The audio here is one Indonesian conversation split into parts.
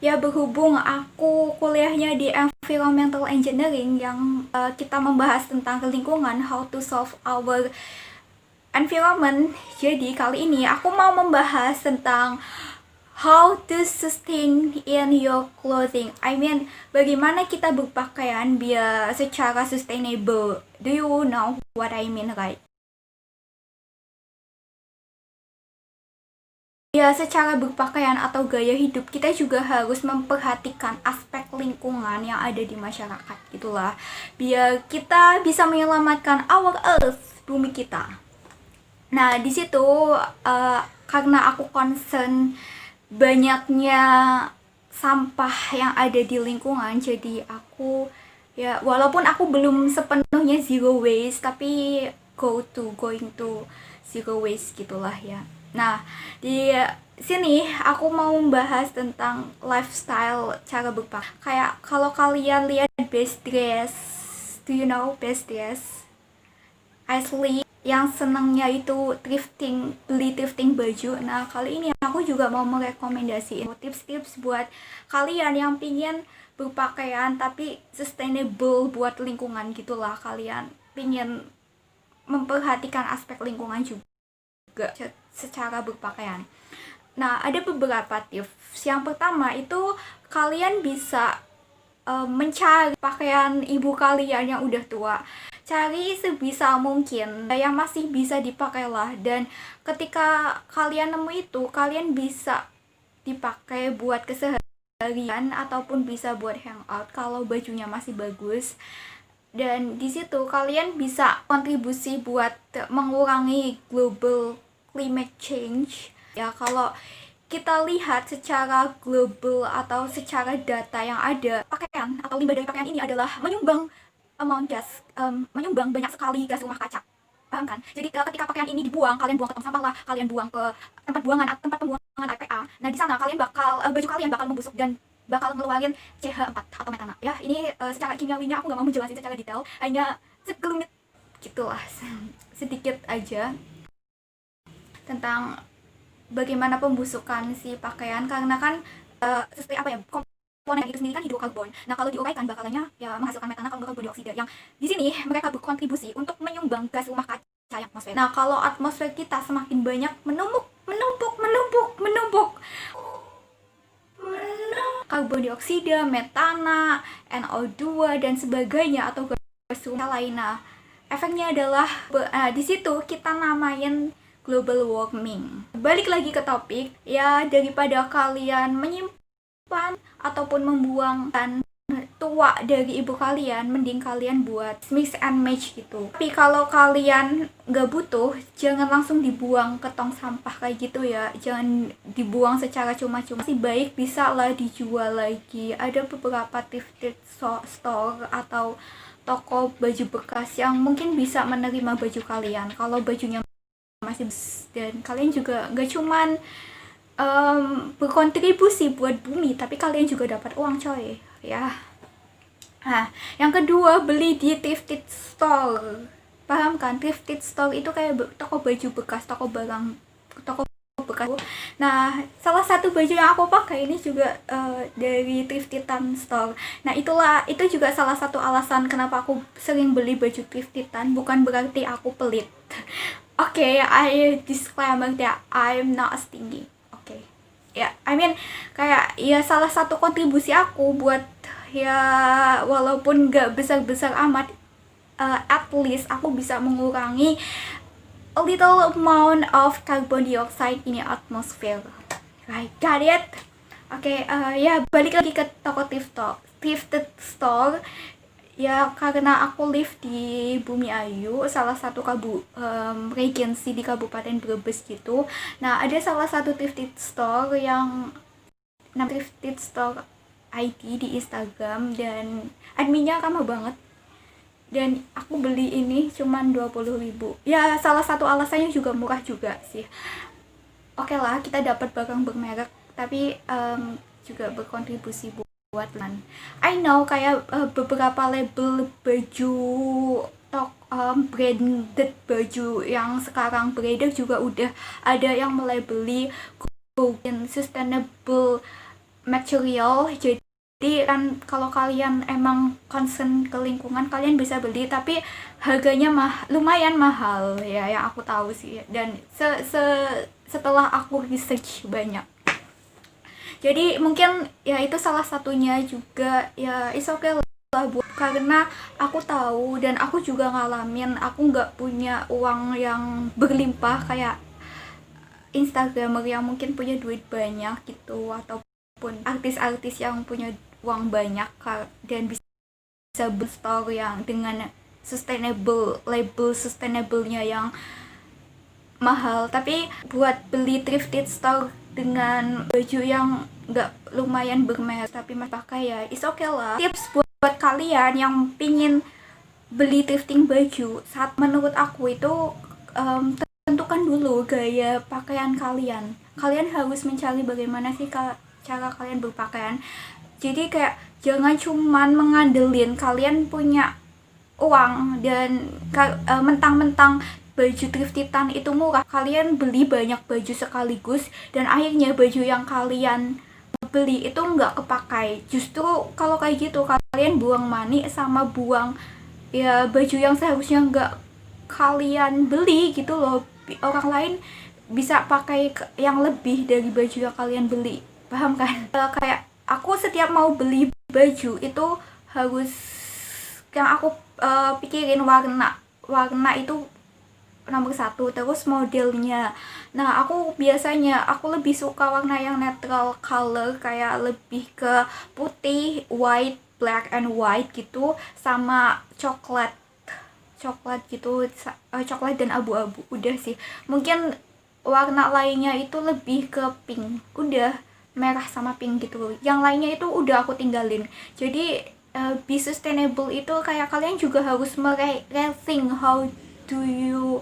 Ya, berhubung aku kuliahnya di Environmental Engineering yang kita membahas tentang lingkungan, how to solve our environment. Jadi kali ini aku mau membahas tentang how to sustain in your clothing. I mean, bagaimana kita berpakaian biar secara sustainable. Do you know what I mean, right? Ya, secara berpakaian atau gaya hidup, kita juga harus memperhatikan aspek lingkungan yang ada di masyarakat, gitulah. Biar kita bisa menyelamatkan our earth, bumi kita. Nah, di situ karena aku concern banyaknya sampah yang ada di lingkungan, jadi aku ya walaupun aku belum sepenuhnya zero waste, tapi going to zero waste gitulah ya. Nah, di sini aku mau membahas tentang lifestyle cara berpakaian. Kayak kalau kalian lihat best dress, do you know best dress? Asli yang senangnya itu thrifting, beli thrifting baju. Nah, kali ini aku juga mau merekomendasiin tips-tips buat kalian yang pingin berpakaian tapi sustainable buat lingkungan gitulah. Kalian pingin memperhatikan aspek lingkungan juga secara berpakaian. Nah, ada beberapa tips. Yang pertama itu kalian bisa mencari pakaian ibu kalian yang udah tua. Cari sebisa mungkin yang masih bisa dipakai lah, dan ketika kalian nemu itu, kalian bisa dipakai buat keseharian ataupun bisa buat hangout kalau bajunya masih bagus. Dan di situ kalian bisa kontribusi buat mengurangi global climate change. Ya, kalau kita lihat secara global atau secara data yang ada, pakaian atau limbah dari pakaian ini adalah menyumbang menyumbang banyak sekali gas rumah kaca. Paham kan? Jadi ketika pakaian ini dibuang, kalian buang ke tong sampah lah, kalian buang ke tempat pembuangan TPA. Nah, di sana kalian bakal baju kalian bakal membusuk dan bakal ngeluarin CH4 atau metana. Ya, ini secara kimiawinya aku nggak mau menjelaskan secara detail, hanya sekelumit gitulah, sedikit aja tentang bagaimana pembusukan si pakaian, karena kan seperti apa ya, komponen itu sendiri kan hidrokarbon. Nah, kalau diuraikan bakalannya ya menghasilkan metana kalau karbon dioksida, yang di sini mereka berkontribusi untuk menyumbang gas rumah kaca yang atmosfer. Nah, kalau atmosfer kita semakin banyak menumpuk karbon dioksida, metana, NO2 dan sebagainya atau gas rumah lainnya, efeknya adalah di situ kita namain global warming. Balik lagi ke topik, ya daripada kalian menyimpan ataupun membuang tua dari ibu kalian, mending kalian buat mix and match gitu. Tapi kalau kalian nggak butuh, jangan langsung dibuang ke tong sampah kayak gitu ya. Jangan dibuang secara cuma-cuma. Masih baik bisa lah dijual lagi. Ada beberapa thrift store atau toko baju bekas yang mungkin bisa menerima baju kalian kalau bajunya masih, dan kalian juga nggak cuman berkontribusi buat bumi, tapi kalian juga dapat uang coy ya. Nah, yang kedua, beli di thrifted store. Paham kan? Thrifted store itu kayak toko baju bekas, toko bekas. Nah, salah satu baju yang aku pakai ini juga dari thriftedan store. Nah, itu juga salah satu alasan kenapa aku sering beli baju thriftedan. Bukan berarti aku pelit. Oke, I disclaimer that I'm not stingy. Oke. Ya, I mean kayak ya salah satu kontribusi aku buat ya walaupun gak besar-besar amat, at least aku bisa mengurangi a little amount of carbon dioxide in the atmosphere. Right, got it? Oke, ya balik lagi ke toko thrifted store. Ya, karena aku live di Bumi Ayu, salah satu regency di Kabupaten Brebes gitu. Nah, ada salah satu thrifted store yang namanya thrifted store ID di Instagram, dan adminnya ramah banget. Dan aku beli ini cuman 20.000. Ya, salah satu alasannya juga murah juga sih. Oke lah, kita dapat barang bermerek, tapi juga berkontribusi buat lan. I know kayak beberapa label baju branded baju yang sekarang beredar juga udah ada yang melabeli green sustainable material. Jadi kan kalau kalian emang concern ke lingkungan, kalian bisa beli, tapi harganya lumayan mahal ya, yang aku tahu sih. Dan setelah aku research banyak, jadi mungkin ya itu salah satunya juga ya, is okay lah buat, karena aku tahu dan aku juga ngalamin, aku nggak punya uang yang berlimpah kayak Instagramer yang mungkin punya duit banyak gitu, ataupun artis-artis yang punya uang banyak dan bisa berstore yang dengan sustainable, label sustainable-nya yang mahal. Tapi buat beli thrifted store dengan baju yang nggak lumayan bermerek tapi masih pakai, ya is okay lah. Tips buat kalian yang pingin beli thrifting baju, saat menurut aku itu tentukan dulu gaya pakaian kalian. Kalian harus mencari bagaimana sih cara kalian berpakaian. Jadi kayak jangan cuman mengandelin kalian punya uang dan mentang-mentang baju thriftitan itu murah, kalian beli banyak baju sekaligus dan akhirnya baju yang kalian beli itu nggak kepakai. Justru kalau kayak gitu kalian buang money sama buang ya baju yang seharusnya nggak kalian beli gitu loh. Orang lain bisa pakai yang lebih dari baju yang kalian beli, paham kan? Kayak aku setiap mau beli baju itu harus yang aku pikirin warna itu nomor satu, terus modelnya. Nah aku biasanya lebih suka warna yang netral color, kayak lebih ke putih, white, black and white gitu, sama coklat gitu, coklat dan abu-abu. Udah sih, mungkin warna lainnya itu lebih ke pink, udah merah sama pink gitu. Yang lainnya itu udah aku tinggalin. Jadi be sustainable itu kayak kalian juga harus rethink how do you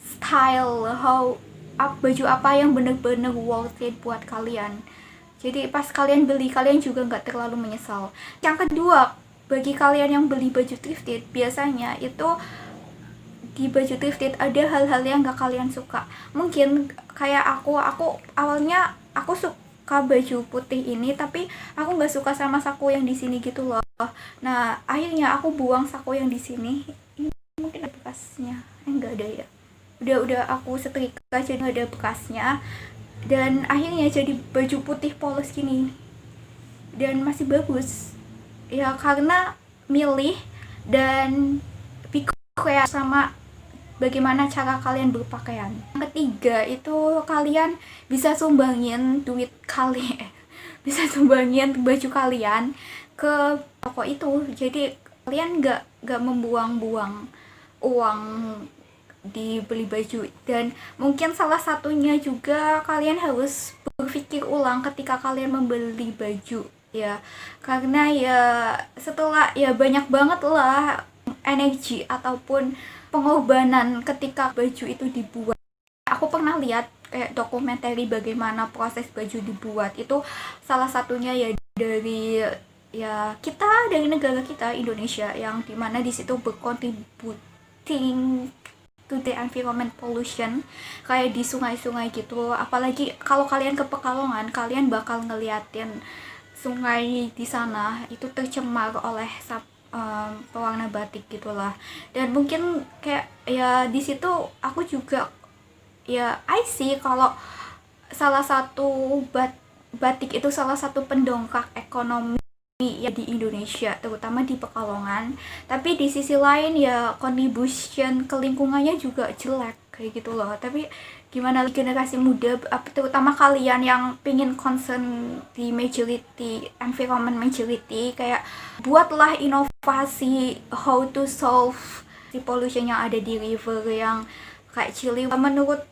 style, baju apa yang bener-bener worth it buat kalian. Jadi pas kalian beli, kalian juga nggak terlalu menyesal. Yang kedua, bagi kalian yang beli baju thrifted, biasanya itu di baju thrifted ada hal-hal yang gak kalian suka. Mungkin kayak aku awalnya aku suka baju putih ini, tapi aku nggak suka sama saku yang di sini gitu loh. Nah akhirnya aku buang saku yang di sini. Ini mungkin ada bekasnya, enggak ada ya. Udah aku setrika jadi nggak ada bekasnya. Dan akhirnya jadi baju putih polos gini dan masih bagus ya, karena milih dan kayak sama bagaimana cara kalian berpakaian. Yang ketiga itu kalian bisa sumbangin duit kalian bisa sumbangin baju kalian ke toko itu. Jadi kalian nggak membuang-buang uang dibeli baju. Dan mungkin salah satunya juga kalian harus berpikir ulang ketika kalian membeli baju ya, karena ya setelah ya banyak banget lah energi ataupun pengorbanan ketika baju itu dibuat. Aku pernah lihat kayak dokumenter bagaimana proses baju dibuat. Itu salah satunya ya dari dari negara kita Indonesia, yang dimana di situ berkontributing to the environment pollution, kayak di sungai-sungai gitu. Apalagi kalau kalian ke Pekalongan, kalian bakal ngeliatin sungai di sana itu tercemar oleh pewarna batik gitulah. Dan mungkin kayak ya di situ aku juga ya I see kalau salah satu batik itu salah satu pendongkrak ekonomi ya di Indonesia, terutama di Pekalongan. Tapi di sisi lain ya contribution ke lingkungannya juga jelek kayak gitu loh. Tapi gimana generasi muda, terutama kalian yang pingin concern di majority, environment majority, kayak buatlah inovasi how to solve the pollution yang ada di river yang kayak Ciliwung. Menurut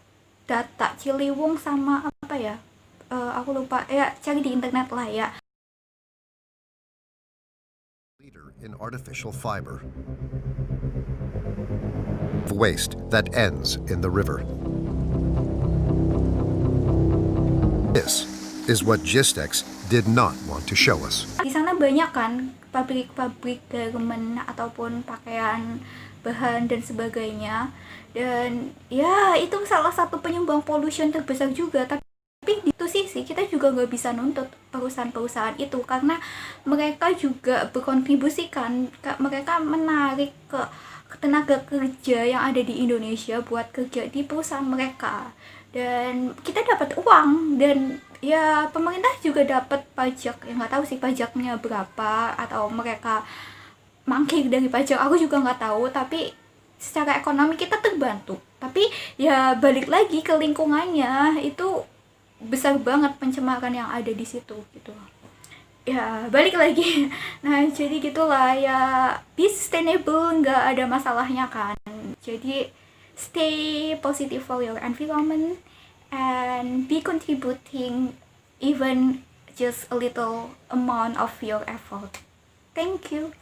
data Ciliwung sama apa ya, aku lupa ya, cari di internet lah ya. Leader in artificial fiber. Waste that ends in the river. This is what Gistex did not want to show us. Di sana banyak kan pabrik-pabrik garment ataupun pakaian, bahan dan sebagainya. Dan ya itu salah satu penyumbang pollution terbesar juga. Tapi itu sih sih, kita juga nggak bisa nuntut perusahaan-perusahaan itu karena mereka juga berkontribusikan, mereka menarik ke tenaga kerja yang ada di Indonesia buat kerja di perusahaan mereka, dan kita dapat uang, dan ya pemerintah juga dapat pajak. Ya nggak tahu sih pajaknya berapa atau mereka mangkir dari pajak, aku juga nggak tahu, tapi secara ekonomi kita terbantu. Tapi ya balik lagi ke lingkungannya, itu besar banget pencemaran yang ada di situ gitu. Ya balik lagi. Nah jadi gitulah ya, be sustainable, nggak ada masalahnya kan. Jadi stay positive for your environment and be contributing even just a little amount of your effort. Thank you.